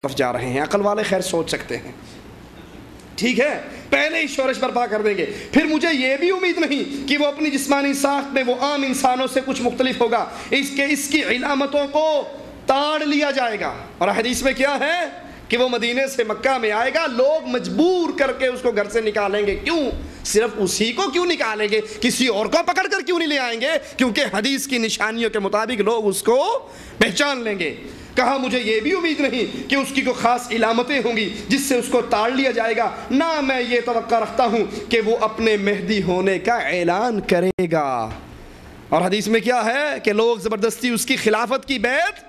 طرف جا رہے ہیں، عقل والے خیر سوچ سکتے ہیں، ٹھیک ہے، پہلے ہی شورش برپا کر دیں گے۔ پھر مجھے یہ بھی امید نہیں کہ وہ اپنی جسمانی ساخت میں وہ عام انسانوں سے کچھ مختلف ہوگا، اس کی علامتوں کو تاڑ لیا جائے گا۔ اور حدیث میں کیا ہے کہ وہ مدینے سے مکہ میں آئے گا، لوگ مجبور کر کے اس کو گھر سے نکالیں گے۔ کیوں؟ صرف اسی کو کیوں نکالیں گے؟ کسی اور کو پکڑ کر کیوں نہیں لے آئیں گے؟ کیونکہ حدیث کی نشانیوں کے مطابق لوگ اس کو پہچان لیں گے۔ کہا مجھے یہ بھی امید نہیں کہ اس کی کوئی خاص علامتیں ہوں گی جس سے اس کو تاڑ لیا جائے گا، نہ میں یہ توقع رکھتا ہوں کہ وہ اپنے مہدی ہونے کا اعلان کرے گا۔ اور حدیث میں کیا ہے کہ لوگ زبردستی اس کی خلافت کی بیعت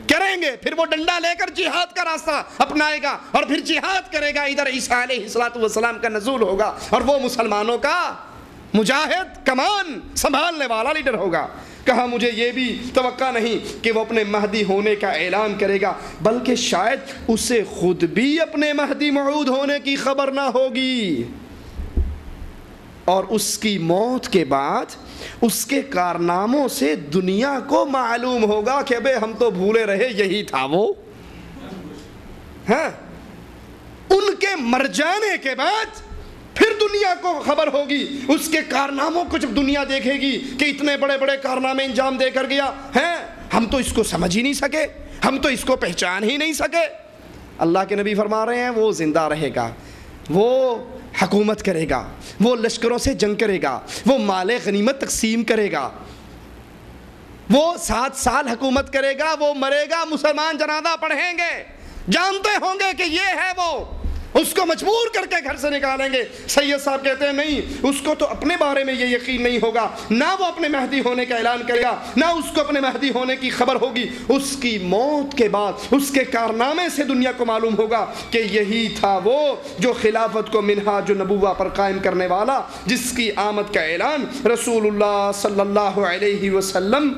کریں گے، پھر وہ ڈنڈا لے کر جہاد کا راستہ اپنائے گا اور پھر جہاد کرے گا۔ ادھر عیسیٰ علیہ السلام کا نزول ہوگا اور وہ مسلمانوں کا مجاہد، کمان سنبھالنے والا لیڈر ہوگا۔ کہا مجھے یہ بھی توقع نہیں کہ وہ اپنے مہدی ہونے کا اعلان کرے گا، بلکہ شاید اسے خود بھی اپنے مہدی موعود ہونے کی خبر نہ ہوگی، اور اس کی موت کے بعد اس کے کارناموں سے دنیا کو معلوم ہوگا کہ بے ہم تو بھولے رہے، یہی تھا وہ۔ ہاں، ان کے مر جانے کے بعد پھر دنیا کو خبر ہوگی، اس کے کارناموں کو جب دنیا دیکھے گی کہ اتنے بڑے بڑے کارنامے انجام دے کر گیا ہے، ہم تو اس کو سمجھ ہی نہیں سکے، ہم تو اس کو پہچان ہی نہیں سکے۔ اللہ کے نبی فرما رہے ہیں وہ زندہ رہے گا، وہ حکومت کرے گا، وہ لشکروں سے جنگ کرے گا، وہ مال غنیمت تقسیم کرے گا، وہ 7 سال حکومت کرے گا، وہ مرے گا، مسلمان جنازہ پڑھیں گے، جانتے ہوں گے کہ یہ ہے وہ، اس کو مجبور کر کے گھر سے نکالیں گے۔ سید صاحب کہتے ہیں نہیں، اس کو تو اپنے بارے میں یہ یقین نہیں ہوگا، نہ وہ اپنے مہدی ہونے کا اعلان کرے گا، نہ اس کو اپنے مہدی ہونے کی خبر ہوگی۔ اس کی موت کے بعد اس کے کارنامے سے دنیا کو معلوم ہوگا کہ یہی تھا وہ جو خلافت کو منہاج النبوہ پر قائم کرنے والا، جس کی آمد کا اعلان رسول اللہ صلی اللہ علیہ وسلم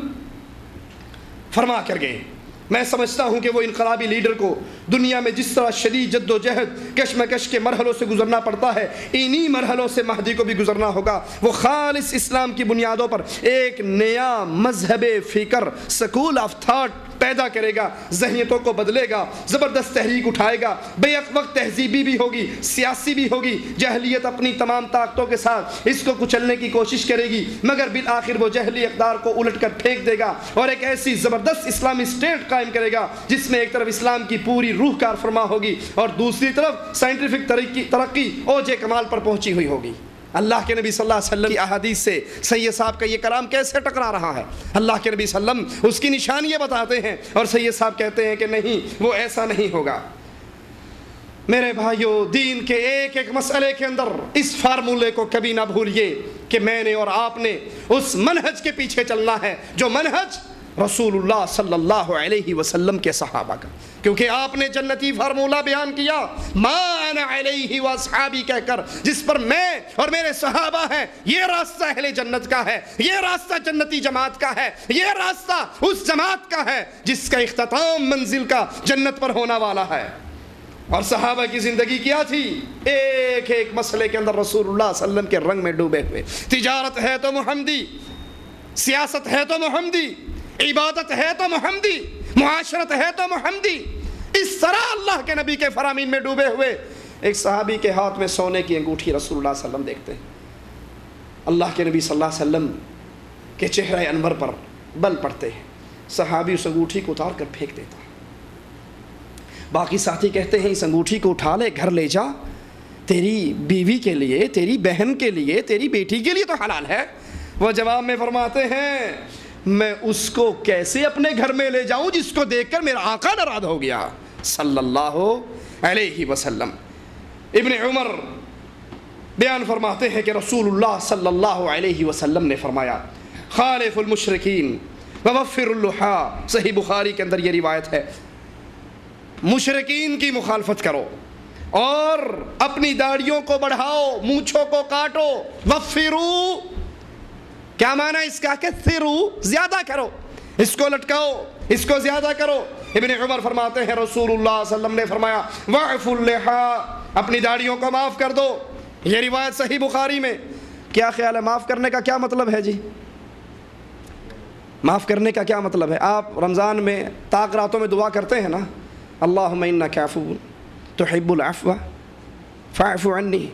فرما کر گئے۔ میں سمجھتا ہوں کہ وہ انقلابی لیڈر کو دنیا میں جس طرح شدید جد و جہد، کشمکش کے مرحلوں سے گزرنا پڑتا ہے، انہی مرحلوں سے مہدی کو بھی گزرنا ہوگا۔ وہ خالص اسلام کی بنیادوں پر ایک نیا مذہب فکر، سکول آف تھاٹ پیدا کرے گا، ذہنیتوں کو بدلے گا، زبردست تحریک اٹھائے گا، بیک وقت تہذیبی بھی ہوگی، سیاسی بھی ہوگی۔ جہلیت اپنی تمام طاقتوں کے ساتھ اس کو کچلنے کی کوشش کرے گی، مگر بالآخر وہ جہلی اقدار کو الٹ کر پھینک دے گا اور ایک ایسی زبردست اسلامی اسٹیٹ قائم کرے گا جس میں ایک طرف اسلام کی پوری روح کار فرما ہوگی اور دوسری طرف سائنٹیفک ترقی اوج کمال پر پہنچی ہوئی ہوگی۔ اللہ کے نبی صلی اللہ علیہ وسلم کی احادیث سے سید صاحب کا یہ کلام کیسے ٹکرا رہا ہے؟ اللہ کے نبی صلی اللہ علیہ وسلم اس کی نشانیاں بتاتے ہیں اور سید صاحب کہتے ہیں کہ نہیں، وہ ایسا نہیں ہوگا۔ میرے بھائیو، دین کے ایک ایک مسئلے کے اندر اس فارمولے کو کبھی نہ بھولیے کہ میں نے اور آپ نے اس منہج کے پیچھے چلنا ہے جو منہج رسول اللہ صلی اللہ علیہ وسلم کے صحابہ کا، کیونکہ آپ نے جنتی فارمولہ بیان کیا، ما انا علیہ واصحابی کہہ کر، جس پر میں اور میرے صحابہ ہیں، یہ راستہ اہل جنت کا ہے، یہ راستہ جنتی جماعت کا ہے، یہ راستہ اس جماعت کا ہے جس کا اختتام منزل کا جنت پر ہونا والا ہے۔ اور صحابہ کی زندگی کیا تھی؟ ایک ایک مسئلے کے اندر رسول اللہ صلی اللہ علیہ وسلم کے رنگ میں ڈوبے ہوئے۔ تجارت ہے تو محمدی، سیاست ہے تو محمدی، عبادت ہے تو محمدی، معاشرت ہے تو محمدی، اس طرح اللہ کے نبی کے فرامین میں ڈوبے ہوئے ایک صحابی کے ہاتھ میں سونے کی انگوٹھی رسول اللہ صلی اللہ علیہ وسلم دیکھتے ہیں۔ اللہ کے نبی صلی اللہ علیہ وسلم کے چہرہ انور پر بل پڑتے ہیں، صحابی اس انگوٹھی کو اتار کر پھینک دیتا ہے۔ باقی ساتھی کہتے ہیں اس انگوٹھی کو اٹھا لے، گھر لے جا، تیری بیوی کے لیے، تیری بہن کے لیے، تیری بیٹی کے لیے تو حلال ہے۔ وہ جواب میں فرماتے ہیں میں اس کو کیسے اپنے گھر میں لے جاؤں جس کو دیکھ کر میرا آقا ناراض ہو گیا صلی اللہ علیہ وسلم۔ ابن عمر بیان فرماتے ہیں کہ رسول اللہ صلی اللہ علیہ وسلم نے فرمایا خالف المشرکین ووفر اللحى، صحیح بخاری کے اندر یہ روایت ہے، مشرکین کی مخالفت کرو اور اپنی داڑھیوں کو بڑھاؤ، مونچھوں کو کاٹو۔ وفرو کیا معنی اس کا؟ کہ ثرو زیادہ کرو، اس کو لٹکاؤ، اس کو زیادہ کرو۔ ابن عمر فرماتے ہیں رسول اللہ صلی اللہ علیہ وسلم نے فرمایا وعفوا اللحى، اپنی داڑھیوں کو معاف کر دو۔ یہ روایت صحیح بخاری میں۔ کیا خیال ہے معاف کرنے کا کیا مطلب ہے جی؟ معاف کرنے کا کیا مطلب ہے؟ آپ رمضان میں طاق راتوں میں دعا کرتے ہیں نا، اللہم انک عفو تحب العفو فاعف عنی،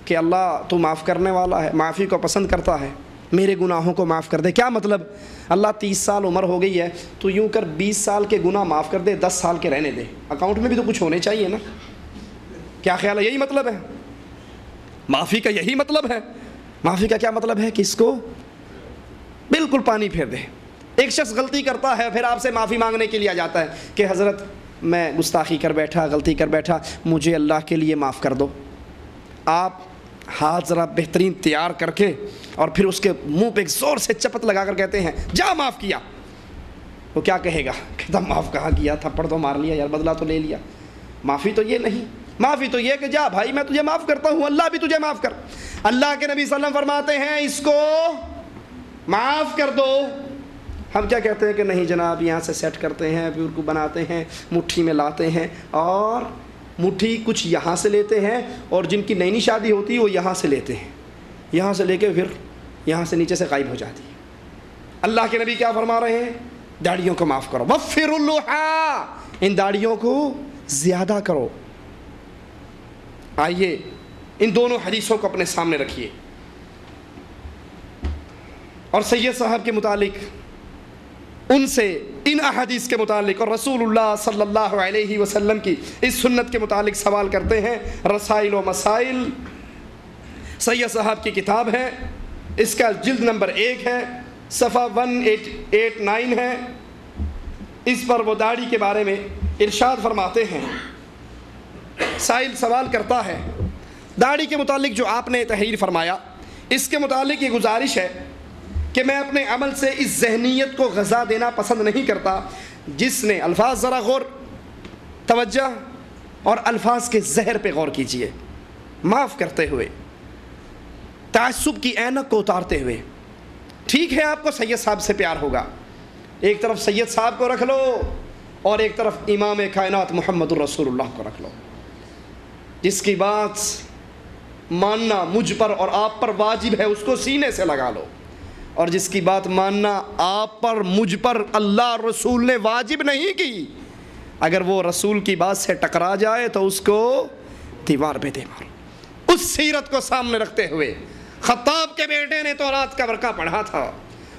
کہ اللہ تو معاف کرنے والا ہے، معافی کو پسند کرتا ہے، میرے گناہوں کو معاف کر دے۔ کیا مطلب؟ اللہ 30 سال عمر ہو گئی ہے تو یوں کر 20 سال کے گناہ معاف کر دے، 10 سال کے رہنے دے، اکاؤنٹ میں بھی تو کچھ ہونے چاہیے نا۔ کیا خیال ہے؟ یہی مطلب ہے معافی کا، یہی مطلب ہے معافی کا۔ کیا مطلب ہے؟ کہ اس کو بالکل پانی پھیر دے۔ ایک شخص غلطی کرتا ہے، پھر آپ سے معافی مانگنے کے لیے آ جاتا ہے کہ حضرت میں گستاخی کر بیٹھا، غلطی کر بیٹھا، مجھے اللہ کے لیے معاف کر دو۔ آپ ہاتھ ذرا بہترین تیار کر کے اور پھر اس کے منہ پہ ایک زور سے چپت لگا کر کہتے ہیں جا معاف کیا، وہ کیا کہے گا؟ کہتا معاف کہاں کیا، تھپڑ تو مار لیا یار، بدلہ تو لے لیا۔ معافی تو یہ نہیں، معافی تو یہ کہ جا بھائی میں تجھے معاف کرتا ہوں، اللہ بھی تجھے معاف کر۔ اللہ کے نبی صلی اللہ علیہ وسلم فرماتے ہیں اس کو معاف کر دو۔ ہم کیا کہتے ہیں کہ نہیں جناب، یہاں سے سیٹ کرتے ہیں، پھر کو بناتے ہیں، مٹھی میں لاتے ہیں، اور مٹھی کچھ یہاں سے لیتے ہیں، اور جن کی نئی نئی شادی ہوتی ہے وہ یہاں سے لیتے ہیں، یہاں سے لے کے پھر یہاں سے نیچے سے غائب ہو جاتی ہے۔ اللہ کے نبی کیا فرما رہے ہیں؟ داڑھیوں کو معاف کرو، وفر اللحا، ان داڑھیوں کو زیادہ کرو۔ آئیے ان دونوں حدیثوں کو اپنے سامنے رکھیے، اور سید صاحب کے متعلق ان سے ان احادیث کے متعلق اور رسول اللہ صلی اللہ علیہ وسلم کی اس سنت کے متعلق سوال کرتے ہیں۔ رسائل و مسائل سید صاحب کی کتاب ہے، اس کا جلد نمبر 1 ہے، صفحہ 1889 ہے۔ اس پر وہ داڑھی کے بارے میں ارشاد فرماتے ہیں، سائل سوال کرتا ہے داڑھی کے متعلق جو آپ نے تحریر فرمایا، اس کے متعلق یہ گزارش ہے کہ میں اپنے عمل سے اس ذہنیت کو غذا دینا پسند نہیں کرتا جس نے، الفاظ ذرا غور توجہ اور الفاظ کے زہر پہ غور کیجئے، معاف کرتے ہوئے، تعصب کی اینک کو اتارتے ہوئے۔ ٹھیک ہے آپ کو سید صاحب سے پیار ہوگا، ایک طرف سید صاحب کو رکھ لو اور ایک طرف امام کائنات محمد الرسول اللہ کو رکھ لو، جس کی بات ماننا مجھ پر اور آپ پر واجب ہے اس کو سینے سے لگا لو، اور جس کی بات ماننا آپ پر مجھ پر اللہ رسول نے واجب نہیں کی، اگر وہ رسول کی بات سے ٹکرا جائے تو اس کو دیوار پہ دے مارو۔ اس سیرت کو سامنے رکھتے ہوئے خطاب کے بیٹے نے تورات کا ورقہ پڑھا تھا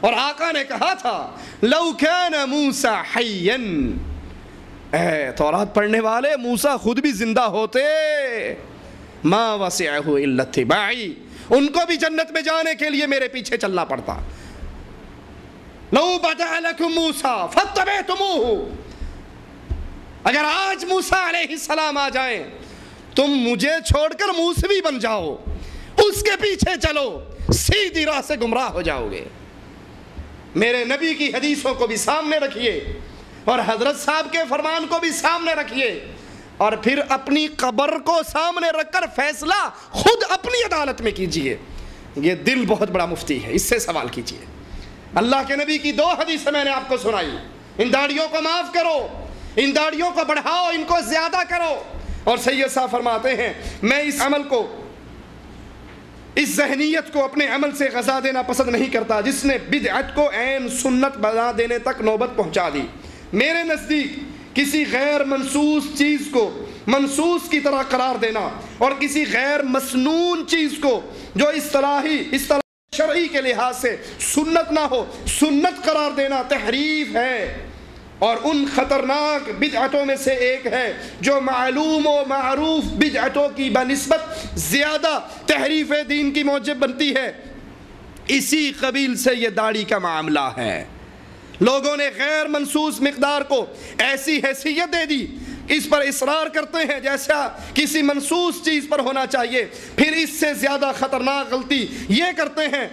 اور آقا نے کہا تھا لو کان موسیٰ حیًا، اے تورات پڑھنے والے، موسیٰ خود بھی زندہ ہوتے، ما وسعہ الا اتباعی، ان کو بھی جنت میں جانے کے لیے میرے پیچھے چلنا پڑتا۔ لو بدا لکم موسیٰ فاتبعتموہ، اگر آج موسیٰ علیہ السلام آ جائیں تم مجھے چھوڑ کر موسوی بن جاؤ، اس کے پیچھے چلو، سیدھی راہ سے گمراہ ہو جاؤ گے۔ میرے نبی کی حدیثوں کو بھی سامنے رکھیے اور حضرت صاحب کے فرمان کو بھی سامنے رکھیے، اور پھر اپنی قبر کو سامنے رکھ کر فیصلہ خود اپنی عدالت میں کیجئے۔ یہ دل بہت بڑا مفتی ہے، اس سے سوال کیجئے۔ اللہ کے نبی کی 2 حدیثیں میں نے آپ کو سنائی، ان داڑھیوں کو معاف کرو، ان داڑھیوں کو بڑھاؤ، ان کو زیادہ کرو، اور سید صاحب فرماتے ہیں میں اس عمل کو، اس ذہنیت کو اپنے عمل سے غذا دینا پسند نہیں کرتا جس نے بدعت کو عین سنت بنا دینے تک نوبت پہنچا دی۔ میرے نزدیک کسی غیر منصوص چیز کو منصوص کی طرح قرار دینا اور کسی غیر مسنون چیز کو جو اصطلاح شرعی کے لحاظ سے سنت نہ ہو سنت قرار دینا تحریف ہے، اور ان خطرناک بدعتوں میں سے ایک ہے جو معلوم و معروف بدعتوں کی بنسبت زیادہ تحریف دین کی موجب بنتی ہے۔ اسی قبیل سے یہ داڑھی کا معاملہ ہے۔ لوگوں نے غیر منصوص مقدار کو ایسی حیثیت دے دی، اس پر اصرار کرتے ہیں جیسا کسی منصوص چیز پر ہونا چاہیے، پھر اس سے زیادہ خطرناک غلطی یہ کرتے ہیں۔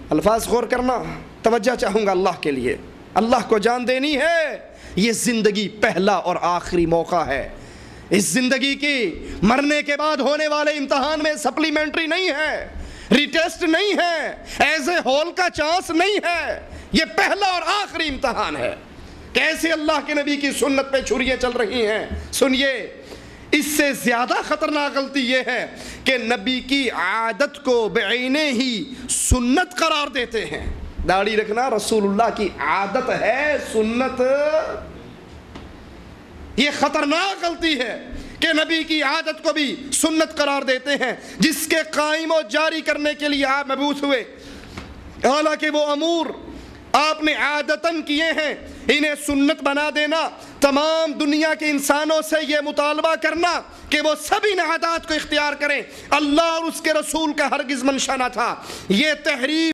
الفاظ غور کرنا، توجہ چاہوں گا اللہ کے لیے، اللہ کو جان دینی ہے۔ یہ زندگی پہلا اور آخری موقع ہے، اس زندگی کی مرنے کے بعد ہونے والے امتحان میں سپلیمنٹری نہیں ہے، ریٹیسٹ نہیں ہے، ایز اے ہول کا چانس نہیں ہے، یہ پہلا اور آخری امتحان ہے۔ کیسے اللہ کے نبی کی سنت پہ چھریاں چل رہی ہیں، سنیے۔ اس سے زیادہ خطرناک غلطی یہ ہے کہ نبی کی عادت کو بعینے ہی سنت قرار دیتے ہیں۔ داڑھی رکھنا رسول اللہ کی عادت ہے، سنت یہ خطرناک غلطی ہے کہ نبی کی عادت کو بھی سنت قرار دیتے ہیں جس کے قائم و جاری کرنے کے لیے آپ مبعوث ہوئے، حالانکہ وہ امور آپ نے عادتاً کیے ہیں، انہیں سنت بنا دینا، تمام دنیا کے انسانوں سے یہ مطالبہ کرنا کہ وہ سب ان عادات کو اختیار کریں، اللہ اور اس کے رسول کا ہرگز منشا نہ تھا۔ یہ تحریف